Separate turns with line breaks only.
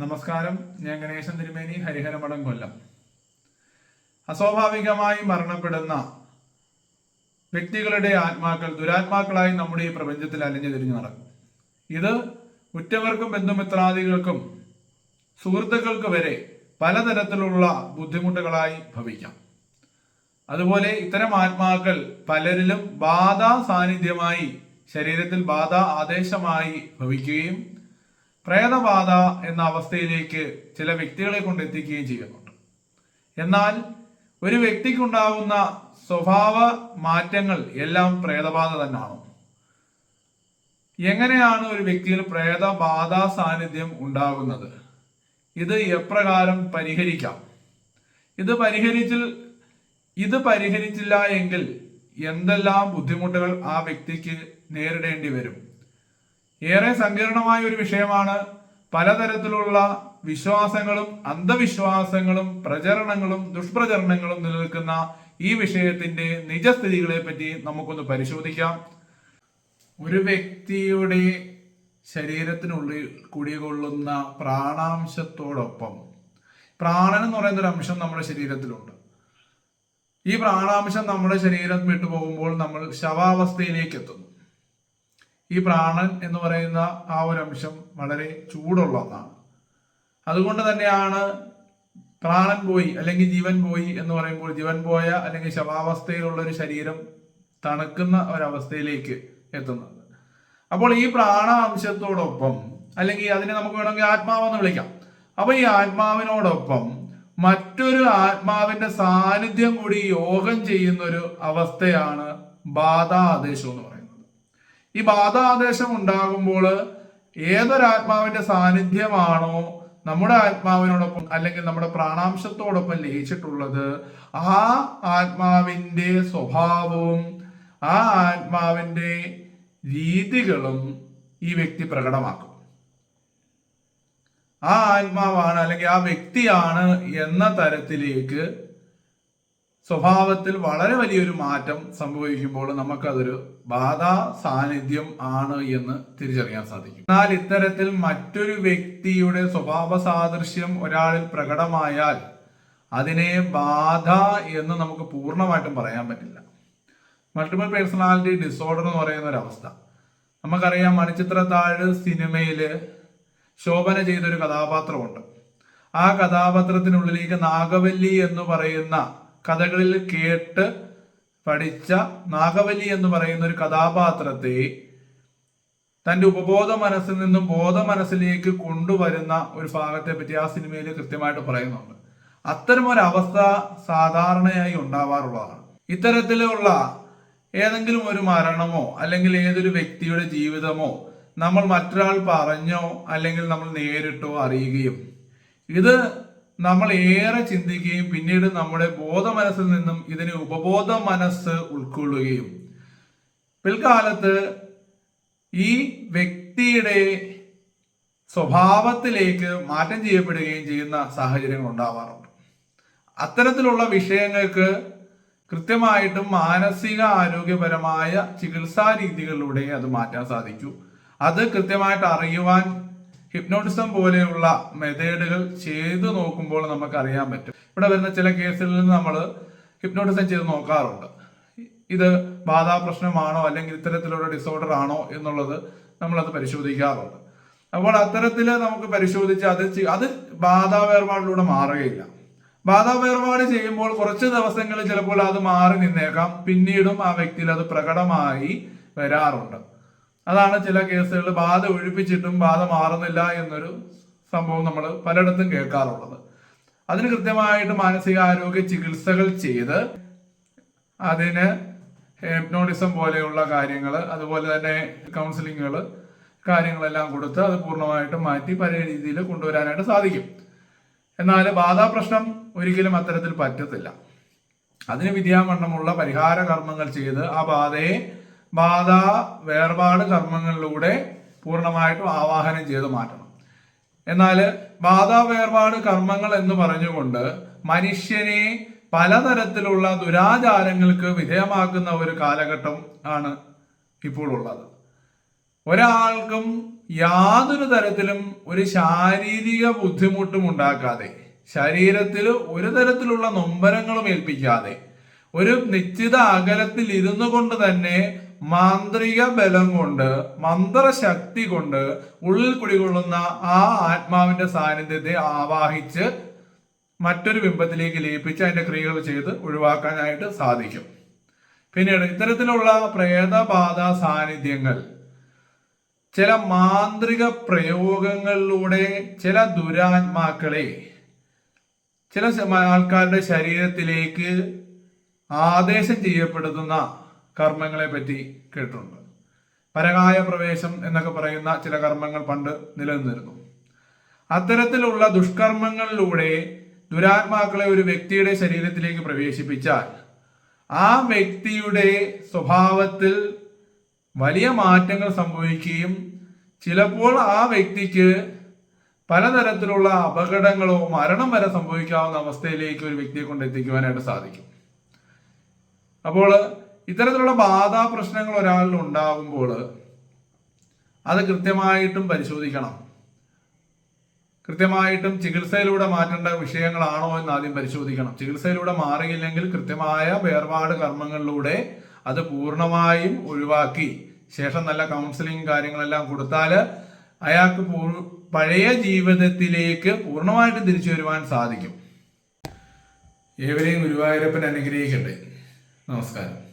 നമസ്കാരം. ഞാൻ ഗണേശൻ തിരുമേനി, ഹരിഹരമഠം, കൊല്ലം. അസ്വാഭാവികമായി മരണപ്പെടുന്ന വ്യക്തികളുടെ ആത്മാക്കൾ ദുരാത്മാക്കളായി നമ്മുടെ ഈ പ്രപഞ്ചത്തിൽ അലഞ്ഞു തിരിഞ്ഞു നടക്കും. ഇത് ഉറ്റവർക്കും ബന്ധുമിത്രാദികൾക്കും സുഹൃത്തുക്കൾക്ക് വരെ പലതരത്തിലുള്ള ബുദ്ധിമുട്ടുകളായി ഭവിക്കാം. അതുപോലെ ഇത്തരം ആത്മാക്കൾ പലരിലും ബാധാ സാന്നിധ്യമായി, ശരീരത്തിൽ ബാധാ ആദേശമായി ഭവിക്കുകയും പ്രേതബാധ എന്ന അവസ്ഥയിലേക്ക് ചില വ്യക്തികളെ കൊണ്ട് എത്തിക്കുകയും ചെയ്യുന്നുണ്ട്. എന്നാൽ ഒരു വ്യക്തിക്കുണ്ടാകുന്ന സ്വഭാവ മാറ്റങ്ങൾ എല്ലാം പ്രേതബാധ തന്നെയാണോ? എങ്ങനെയാണ് ഒരു വ്യക്തിയിൽ പ്രേതബാധ സാന്നിധ്യം ഉണ്ടാകുന്നത്? ഇത് എപ്രകാരം പരിഹരിക്കാം? ഇത് പരിഹരിച്ചില്ല എങ്കിൽ എന്തെല്ലാം ബുദ്ധിമുട്ടുകൾ ആ വ്യക്തിക്ക് നേരിടേണ്ടി വരും? ഏറെ സങ്കീർണമായ ഒരു വിഷയമാണ്. പലതരത്തിലുള്ള വിശ്വാസങ്ങളും അന്ധവിശ്വാസങ്ങളും പ്രചരണങ്ങളും ദുഷ്പ്രചരണങ്ങളും നിലനിൽക്കുന്ന ഈ വിഷയത്തിന്റെ നിജസ്ഥിതികളെ പറ്റി നമുക്കൊന്ന് പരിശോധിക്കാം. ഒരു വ്യക്തിയുടെ ശരീരത്തിനുള്ളിൽ കുടികൊള്ളുന്ന പ്രാണാംശത്തോടൊപ്പം പ്രാണൻ എന്ന് പറയുന്ന ഒരു അംശം നമ്മുടെ ശരീരത്തിലുണ്ട്. ഈ പ്രാണാംശം നമ്മുടെ ശരീരം വിട്ടുപോകുമ്പോൾ നമ്മൾ ശവാവസ്ഥയിലേക്ക് എത്തുന്നു. ഈ പ്രാണൻ എന്ന് പറയുന്ന ആ ഒരു അംശം വളരെ ചൂടുള്ള ഒന്നാണ്. അതുകൊണ്ട് തന്നെയാണ് പ്രാണൻ പോയി അല്ലെങ്കിൽ ജീവൻ പോയി എന്ന് പറയുമ്പോൾ ജീവൻ പോയ അല്ലെങ്കിൽ ശവാവസ്ഥയിലുള്ള ഒരു ശരീരം തണുക്കുന്ന ഒരവസ്ഥയിലേക്ക് എത്തുന്നത്. അപ്പോൾ ഈ പ്രാണാംശത്തോടൊപ്പം, അല്ലെങ്കിൽ അതിനെ നമുക്ക് വേണമെങ്കിൽ ആത്മാവെന്ന് വിളിക്കാം. അപ്പൊ ഈ ആത്മാവിനോടൊപ്പം മറ്റൊരു ആത്മാവിന്റെ സാന്നിധ്യം കൂടി യോഗം ചെയ്യുന്ന ഒരു അവസ്ഥയാണ് ബാധാദേശം എന്ന് പറയുന്നത്. ഈ ബാധാദേശം ഉണ്ടാകുമ്പോൾ ഏതൊരാത്മാവിന്റെ സാന്നിധ്യമാണോ നമ്മുടെ ആത്മാവിനോടൊപ്പം അല്ലെങ്കിൽ നമ്മുടെ പ്രാണാംശത്തോടൊപ്പം ലയിച്ചിട്ടുള്ളത്, ആ ആത്മാവിന്റെ സ്വഭാവവും ആ ആത്മാവിന്റെ രീതികളും ഈ വ്യക്തി പ്രകടമാക്കും. ആ ആത്മാവാണ് അല്ലെങ്കിൽ ആ വ്യക്തിയാണ് എന്ന തരത്തിലേക്ക് സ്വഭാവത്തിൽ വളരെ വലിയൊരു മാറ്റം സംഭവിക്കുമ്പോൾ നമുക്കതൊരു ബാധാ സാന്നിധ്യം ആണ് എന്ന് തിരിച്ചറിയാൻ സാധിക്കും. എന്നാൽ ഇത്തരത്തിൽ മറ്റൊരു വ്യക്തിയുടെ സ്വഭാവ സാദൃശ്യം ഒരാളിൽ പ്രകടമായാൽ അതിനെ ബാധ എന്ന് നമുക്ക് പൂർണ്ണമായിട്ടും പറയാൻ പറ്റില്ല. മൾട്ടിപ്പിൾ പേഴ്സണാലിറ്റി ഡിസോർഡർ എന്ന് പറയുന്ന ഒരവസ്ഥ നമുക്കറിയാം. മണിച്ചിത്രത്താഴ് സിനിമയില് ശോഭന ചെയ്തൊരു കഥാപാത്രമുണ്ട്. ആ കഥാപാത്രത്തിനുള്ളിലേക്ക് നാഗവല്ലി എന്ന് പറയുന്ന കഥകളിൽ കേട്ട് പഠിച്ച നാഗവല്ലി എന്ന് പറയുന്ന ഒരു കഥാപാത്രത്തെ തന്റെ ഉപബോധ മനസ്സിൽ നിന്നും ബോധ മനസ്സിലേക്ക് കൊണ്ടുവരുന്ന ഒരു ഭാഗത്തെ പറ്റി ആ സിനിമയിൽ കൃത്യമായിട്ട് പറയുന്നുണ്ട്. അത്തരം ഒരു അവസ്ഥ സാധാരണയായി ഉണ്ടാവാറുള്ളതാണ്. ഇത്തരത്തിലുള്ള ഏതെങ്കിലും ഒരു മരണമോ അല്ലെങ്കിൽ ഏതൊരു വ്യക്തിയുടെ ജീവിതമോ നമ്മൾ മറ്റൊരാൾ പറഞ്ഞോ അല്ലെങ്കിൽ നമ്മൾ നേരിട്ടോ അറിയുകയും ഇത് നമ്മൾ ഏറെ ചിന്തിക്കുകയും പിന്നീട് നമ്മുടെ ബോധ മനസ്സിൽ നിന്നും ഇതിനെ ഉപബോധ മനസ്സ് ഉൾക്കൊള്ളുകയും പിൽക്കാലത്ത് ഈ വ്യക്തിയുടെ സ്വഭാവത്തിലേക്ക് മാറ്റം ചെയ്യപ്പെടുകയും ചെയ്യുന്ന സാഹചര്യങ്ങൾ ഉണ്ടാവാറുണ്ട്. അത്തരത്തിലുള്ള വിഷയങ്ങൾക്ക് കൃത്യമായിട്ടും മാനസിക ആരോഗ്യപരമായ ചികിത്സാ രീതികളിലൂടെ അത് മാറ്റാൻ സാധിക്കൂ. അത് കൃത്യമായിട്ട് അറിയുവാൻ ഹിപ്നോട്ടിസം പോലെയുള്ള മെത്തേഡുകൾ ചെയ്തു നോക്കുമ്പോൾ നമുക്ക് അറിയാൻ പറ്റും. ഇവിടെ വരുന്ന ചില കേസുകളിൽ നമ്മൾ ഹിപ്നോട്ടിസം ചെയ്ത് നോക്കാറുണ്ട്. ഇത് ബാധാ പ്രശ്നമാണോ അല്ലെങ്കിൽ ഇത്തരത്തിലുള്ള ഡിസോർഡർ ആണോ എന്നുള്ളത് നമ്മളത് പരിശോധിക്കാറുണ്ട്. അപ്പോൾ അത്തരത്തിൽ നമുക്ക് പരിശോധിച്ച് അത് ബാധാ വേർപാടിലൂടെ മാറുകയില്ല. ബാധാ വേർപാട് ചെയ്യുമ്പോൾ കുറച്ച് ദിവസങ്ങളിൽ ചിലപ്പോൾ അത് മാറി നിന്നേക്കാം. പിന്നീടും ആ വ്യക്തിയിൽ അത് പ്രകടമായി വരാറുണ്ട്. അതാണ് ചില കേസുകളിൽ ബാധ ഒഴിപ്പിച്ചിട്ടും ബാധ മാറുന്നില്ല എന്നൊരു സംഭവം നമ്മൾ പലയിടത്തും കേൾക്കാറുള്ളത്. അതിന് കൃത്യമായിട്ട് മാനസികാരോഗ്യ ചികിത്സകൾ ചെയ്ത് അതിന് ഹിപ്നോട്ടിസം പോലെയുള്ള കാര്യങ്ങൾ, അതുപോലെ തന്നെ കൗൺസിലിങ്ങുകൾ, കാര്യങ്ങളെല്ലാം കൊടുത്ത് അത് പൂർണ്ണമായിട്ടും മാറ്റി പല രീതിയിൽ കൊണ്ടുവരാനായിട്ട് സാധിക്കും. എന്നാൽ ബാധാ പ്രശ്നം ഒരിക്കലും അത്തരത്തിൽ പറ്റത്തില്ല. അതിന് വിദ്യാമണ്ഡമുള്ള പരിഹാര കർമ്മങ്ങൾ ചെയ്ത് ആ ബാധാ വേർപാട് കർമ്മങ്ങളിലൂടെ പൂർണ്ണമായിട്ടും ആവാഹനം ചെയ്ത് മാറ്റണം. എന്നാൽ ബാധാ വേർപാട് കർമ്മങ്ങൾ എന്ന് പറഞ്ഞുകൊണ്ട് മനുഷ്യനെ പലതരത്തിലുള്ള ദുരാചാരങ്ങൾക്ക് വിധേയമാക്കുന്ന ഒരു കാലഘട്ടം ആണ് ഇപ്പോൾ ഉള്ളത്. ഒരാൾക്കും യാതൊരു തരത്തിലും ഒരു ശാരീരിക ബുദ്ധിമുട്ടും ഉണ്ടാക്കാതെ, ശരീരത്തിൽ ഒരു തരത്തിലുള്ള നൊമ്പരങ്ങളും ഏൽപ്പിക്കാതെ, ഒരു നിശ്ചിത അകലത്തിൽ ഇരുന്നു കൊണ്ട് തന്നെ മാന്ത്രിക ബലം കൊണ്ട്, മന്ത്രശക്തി കൊണ്ട് ഉള്ളിൽ കുടികൊള്ളുന്ന ആ ആത്മാവിന്റെ സാന്നിധ്യത്തെ ആവാഹിച്ച് മറ്റൊരു ബിംബത്തിലേക്ക് ലയിപ്പിച്ച് അതിന്റെ ക്രിയകൾ ചെയ്ത് ഒഴിവാക്കാനായിട്ട് സാധിക്കും. പിന്നീട് ഇത്തരത്തിലുള്ള പ്രേതബാധ സാന്നിധ്യങ്ങൾ ചില മാന്ത്രിക പ്രയോഗങ്ങളിലൂടെ ചില ദുരാത്മാക്കളെ ചില ആൾക്കാരുടെ ശരീരത്തിലേക്ക് ആദേശം ചെയ്യപ്പെടുത്തുന്ന കർമ്മങ്ങളെ പറ്റി കേട്ടിട്ടുണ്ട്. പരകായ പ്രവേശം എന്നൊക്കെ പറയുന്ന ചില കർമ്മങ്ങൾ പണ്ട് നിലനിന്നിരുന്നു. അത്തരത്തിലുള്ള ദുഷ്കർമ്മങ്ങളിലൂടെ ദുരാത്മാക്കളെ ഒരു വ്യക്തിയുടെ ശരീരത്തിലേക്ക് പ്രവേശിപ്പിച്ചാൽ ആ വ്യക്തിയുടെ സ്വഭാവത്തിൽ വലിയ മാറ്റങ്ങൾ സംഭവിക്കുകയും ചിലപ്പോൾ ആ വ്യക്തിക്ക് പലതരത്തിലുള്ള അപകടങ്ങളോ മരണം വരെ സംഭവിക്കാവുന്ന അവസ്ഥയിലേക്ക് ഒരു വ്യക്തിയെ കൊണ്ട് എത്തിക്കുവാനായിട്ട് സാധിക്കും. അപ്പോൾ ഇത്തരത്തിലുള്ള ബാധാ പ്രശ്നങ്ങൾ ഒരാളിൽ ഉണ്ടാകുമ്പോൾ അത് കൃത്യമായിട്ടും പരിശോധിക്കണം. കൃത്യമായിട്ടും ചികിത്സയിലൂടെ മാറ്റേണ്ട വിഷയങ്ങളാണോ എന്ന് ആദ്യം പരിശോധിക്കണം. ചികിത്സയിലൂടെ മാറിയില്ലെങ്കിൽ കൃത്യമായ വേർപാട് കർമ്മങ്ങളിലൂടെ അത് പൂർണ്ണമായും ഒഴിവാക്കി ശേഷം നല്ല കൗൺസിലിംഗ് കാര്യങ്ങളെല്ലാം കൊടുത്താൽ അയാൾക്ക് പഴയ ജീവിതത്തിലേക്ക് പൂർണ്ണമായിട്ട് തിരിച്ചു വരുവാൻ സാധിക്കും. ഏവരെയും ഗുരുവായൂരപ്പൻ അനുഗ്രഹിക്കട്ടെ. നമസ്കാരം.